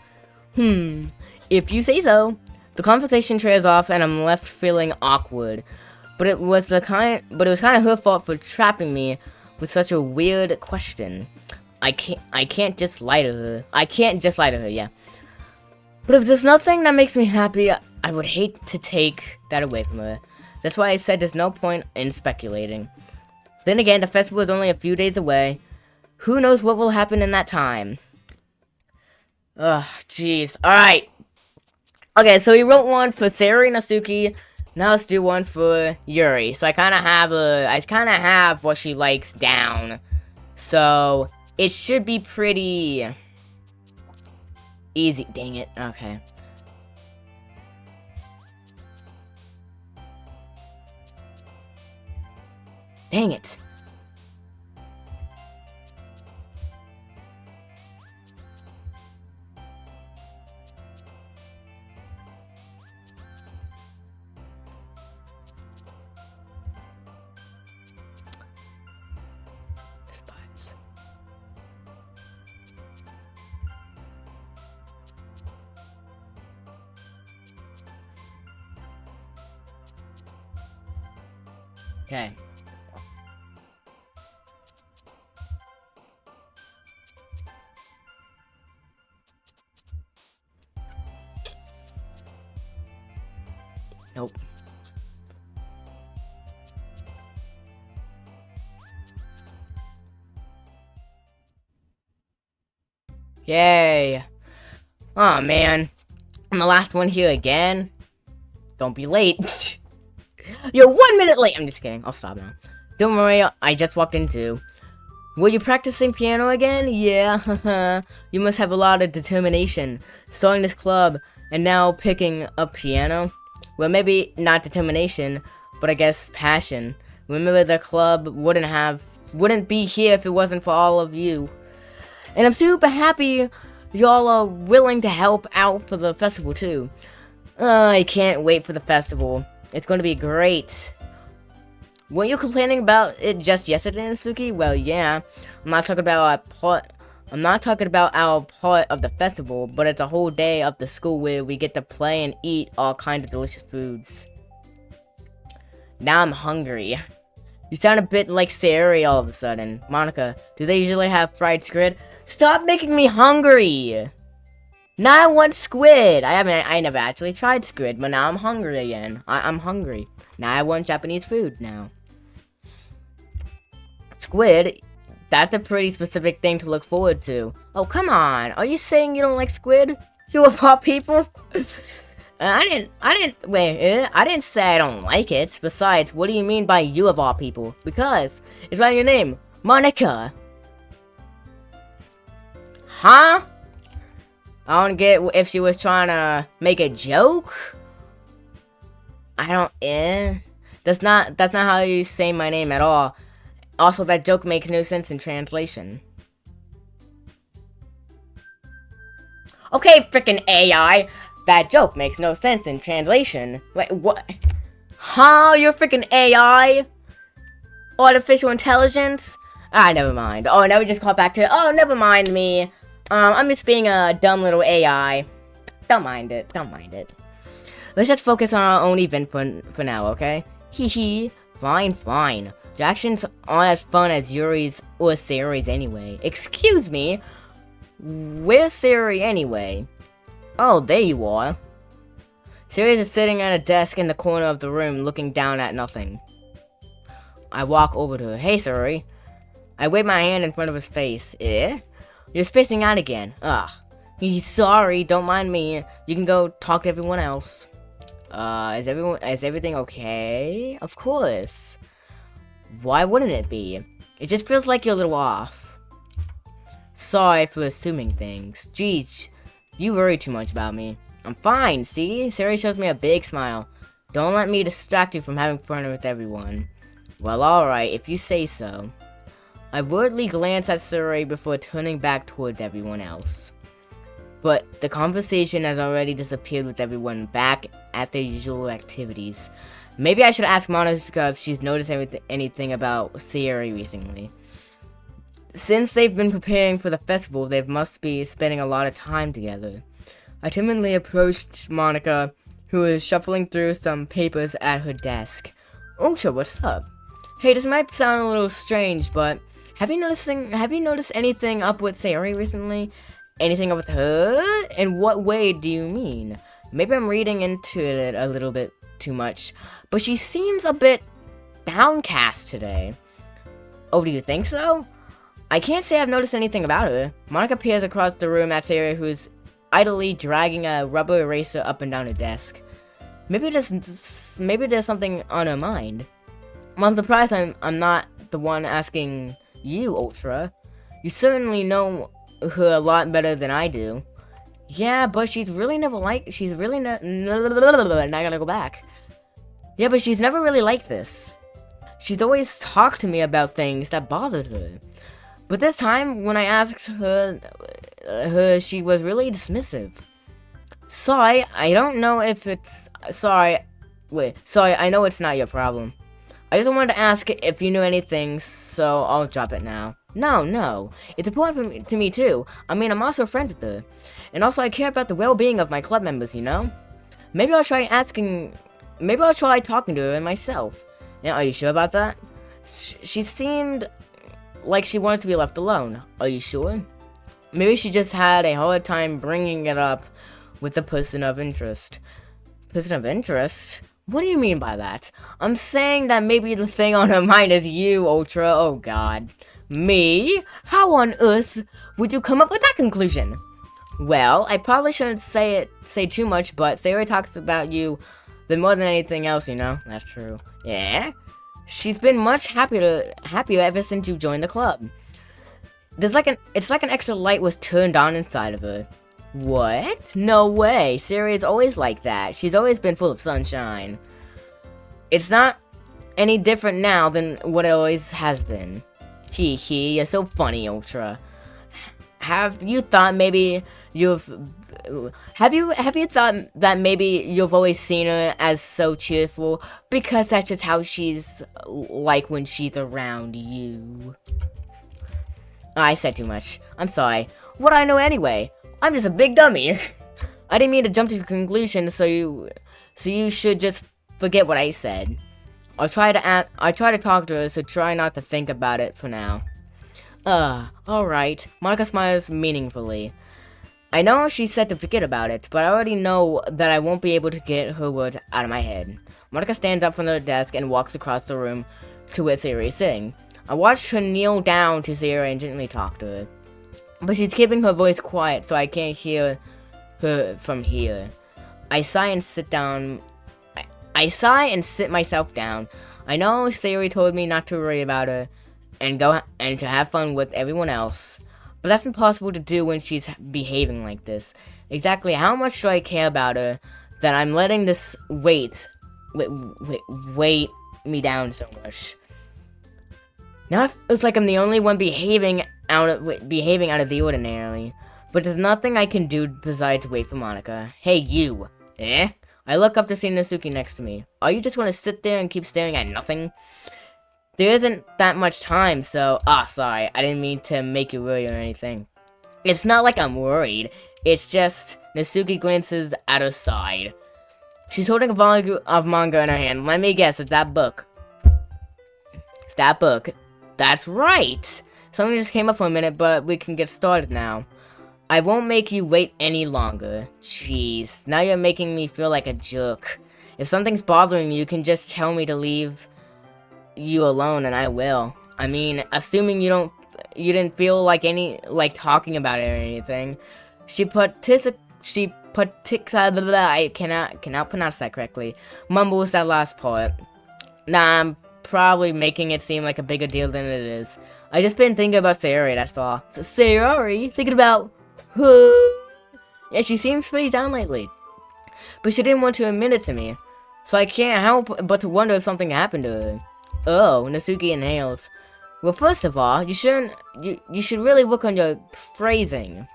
If you say so. The conversation trails off and I'm left feeling awkward. But it was kind of her fault for trapping me with such a weird question. I can't just lie to her. Yeah. But if there's nothing that makes me happy, I would hate to take that away from her. That's why I said there's no point in speculating. Then again, the festival is only a few days away. Who knows what will happen in that time? Ugh, jeez. Alright. Okay, so he wrote one for Sayori Natsuki. Now let's do one for Yuri. So I kind of have what she likes down. So it should be pretty easy. Dang it. Okay. Dang it. Okay. Nope. Yay. Oh man. I'm the last one here again. Don't be late. You're 1 minute late! I'm just kidding. I'll stop now. Don't worry, I just walked into. Were you practicing piano again? Yeah, you must have a lot of determination. Starting this club, and now picking up piano? Well, maybe not determination, but I guess passion. Remember, the club wouldn't be here if it wasn't for all of you. And I'm super happy y'all are willing to help out for the festival, too. I can't wait for the festival. It's going to be great. Weren't you complaining about it just yesterday, Natsuki? Well, yeah. I'm not talking about our part of the festival, but it's a whole day of the school where we get to play and eat all kinds of delicious foods. Now I'm hungry. You sound a bit like Sayori all of a sudden. Monica, do they usually have fried squid? Stop making me hungry! Now I want squid! I never actually tried squid, but now I'm hungry again. I'm hungry. Now I want Japanese food now. Squid? That's a pretty specific thing to look forward to. Oh, come on. Are you saying you don't like squid? You of all people? I didn't say I don't like it. Besides, what do you mean by you of all people? Because it's by your name, Monica. Huh? I don't get if she was trying to make a joke. That's not how you say my name at all. Also, that joke makes no sense in translation. Okay, frickin' AI. That joke makes no sense in translation. Wait, what? Huh? You're frickin' AI? Artificial intelligence? Ah, never mind. Oh, now we just call back to, oh, never mind me. I'm just being a dumb little AI. Don't mind it. Don't mind it. Let's just focus on our own event for now, okay? Hee hee. Fine, fine. The actions aren't as fun as Yuri's or Sayori's anyway. Excuse me? Where's Sayori anyway? Oh, there you are. Sayori is sitting at a desk in the corner of the room looking down at nothing. I walk over to her. Hey, Sayori. I wave my hand in front of his face. Eh? You're spacing out again. Ugh. He's sorry, don't mind me. You can go talk to everyone else. Is everything okay? Of course. Why wouldn't it be? It just feels like you're a little off. Sorry for assuming things. Jeez, you worry too much about me. I'm fine, see? Sayori shows me a big smile. Don't let me distract you from having fun with everyone. Well, alright, if you say so. I worriedly glance at Sayori before turning back towards everyone else. but the conversation has already disappeared with everyone back at their usual activities. Maybe I should ask Monica if she's noticed anything about Sayori recently. Since they've been preparing for the festival, they must be spending a lot of time together. I timidly approached Monica, who was shuffling through some papers at her desk. Ultra, what's up? Hey, this might sound a little strange, but have you noticed anything up with Sayori recently? Anything up with her? In what way do you mean? Maybe I'm reading into it a little bit too much, but she seems a bit downcast today. Oh, do you think so? I can't say I've noticed anything about her. Monica peers across the room at Sayori, who's idly dragging a rubber eraser up and down her desk. Maybe there's something on her mind. Well, I'm surprised I'm not the one asking you, Ultra. You certainly know her a lot better than I do. Yeah, but she's really never like I gotta go back. Yeah, but she's never really like this. She's always talked to me about things that bothered her. But this time, when I asked her, she was really dismissive. Sorry, I don't know if it's... Sorry, I know it's not your problem. I just wanted to ask if you knew anything, so I'll drop it now. No, it's important to me too. I mean, I'm also friends with her. And also, I care about the well-being of my club members, you know? Maybe I'll try talking to her myself. Yeah, are you sure about that? She seemed like she wanted to be left alone. Are you sure? Maybe she just had a hard time bringing it up with the person of interest. Person of interest? What do you mean by that? I'm saying that maybe the thing on her mind is you, Ultra. Oh god. Me? How on earth would you come up with that conclusion? Well, I probably shouldn't say too much, but Sayori talks about you more than anything else, you know? That's true. Yeah? She's been much happier ever since you joined the club. It's like an extra light was turned on inside of her. What? No way. Sayori is always like that. She's always been full of sunshine. It's not any different now than what it always has been. Hee hee, you're so funny, Ultra. Have you thought that maybe you've always seen her as so cheerful because that's just how she's like when she's around you? I said too much. I'm sorry. What do I know anyway? I'm just a big dummy. I didn't mean to jump to conclusions, so you should just forget what I said. I try to talk to her, so try not to think about it for now. Alright. Monica smiles meaningfully. I know she said to forget about it, but I already know that I won't be able to get her words out of my head. Monica stands up from her desk and walks across the room to where Sayori is sitting. I watched her kneel down to Sayori and gently talk to her. But she's keeping her voice quiet, so I can't hear her from here. I sigh and sit myself down. I know Sayori told me not to worry about her and to have fun with everyone else. But that's impossible to do when she's behaving like this. Exactly how much do I care about her that I'm letting this weight me down so much? Now it's like I'm the only one behaving out of the ordinary. But there's nothing I can do besides wait for Monica. Hey, you. Eh? I look up to see Natsuki next to me. Are you just going to sit there and keep staring at nothing? There isn't that much time, so... sorry. I didn't mean to make you worry or anything. It's not like I'm worried. It's just... Natsuki glances at her side. She's holding a volume of manga in her hand. Let me guess, it's that book. It's that book. That's right! Something just came up for a minute, but we can get started now. I won't make you wait any longer. Jeez, now you're making me feel like a jerk. If something's bothering you, you can just tell me to leave you alone and I will. I mean, assuming you didn't feel like talking about it or anything. I cannot pronounce that correctly. Mumbles that last part. Nah, I'm probably making it seem like a bigger deal than it is. I just been thinking about Sayori, that's all. So Sayori? Thinking about her? Yeah, she seems pretty down lately. But she didn't want to admit it to me. So I can't help but to wonder if something happened to her. Oh, Natsuki inhales. Well, first of all, you should really work on your phrasing.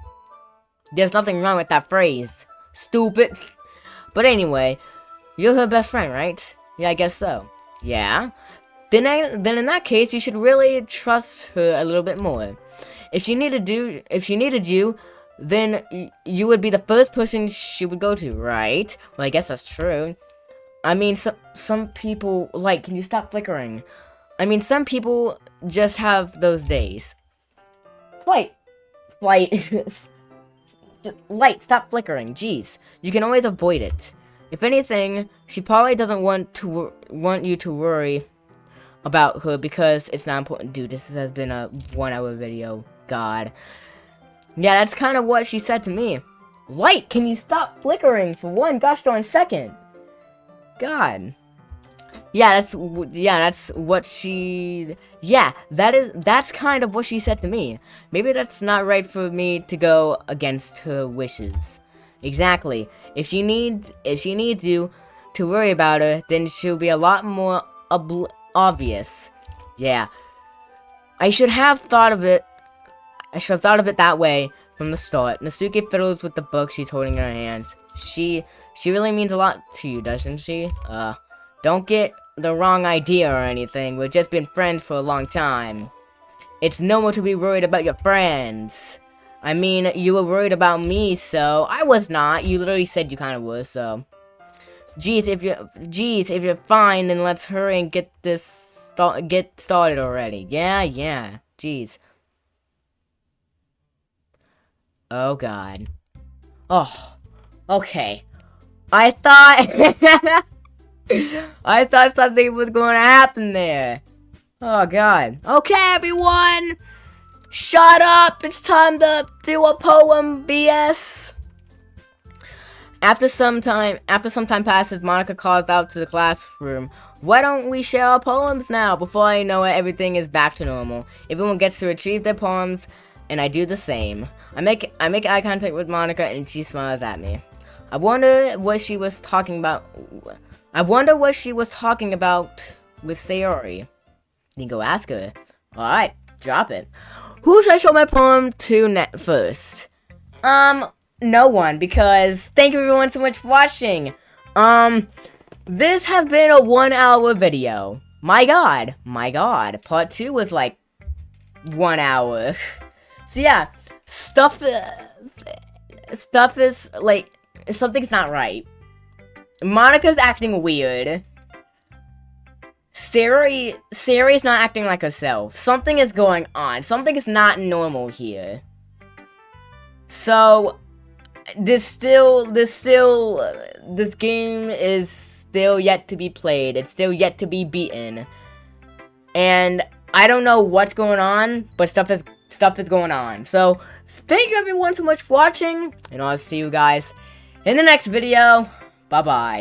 There's nothing wrong with that phrase. Stupid. But anyway, you're her best friend, right? Yeah, I guess so. Yeah? Then in that case, you should really trust her a little bit more. If she needed you, then you would be the first person she would go to, right? Well, I guess that's true. I mean, some people, like, can you stop flickering? I mean, some people just have those days. Light, stop flickering. Jeez, you can always avoid it. If anything, she probably doesn't want you to worry about her because it's not important. Dude, this has been a 1-hour video. God. Yeah, that's kind of what she said to me. Light, can you stop flickering for one gosh darn second? God. Yeah, that's what she. Yeah, that's kind of what she said to me. Maybe that's not right for me to go against her wishes. Exactly. If she needs you to worry about her, then she'll be a lot more obvious. Yeah. I should have thought of it that way from the start. Natsuki fiddles with the book she's holding in her hands. She really means a lot to you, doesn't she? Don't get the wrong idea or anything. We've just been friends for a long time. It's normal to be worried about your friends. I mean, you were worried about me, so I was not. You literally said you kind of were, so. Jeez, if you're fine, then let's hurry and get started already. Yeah. Jeez. Oh God. Oh. Okay. I thought something was going to happen there. Oh God. Okay, everyone. Shut up. It's time to do a poem, BS. After some time passes, Monica calls out to the classroom. Why don't we share our poems now? Before I know it, everything is back to normal. Everyone gets to retrieve their poems, and I do the same. I make eye contact with Monica, and she smiles at me. I wonder what she was talking about with Sayori. You can go ask her. Alright, drop it. Who should I show my poem to first? No one, because thank you everyone so much for watching. This has been a 1-hour video. My God. Part 2 was like 1 hour. So yeah, stuff is like, something's not right. Monica's acting weird. Sayori's not acting like herself. Something is going on. Something is not normal here. So, this game is still yet to be played. It's still yet to be beaten. And I don't know what's going on, but stuff is going on. So, thank you everyone so much for watching, and I'll see you guys in the next video. Bye-bye.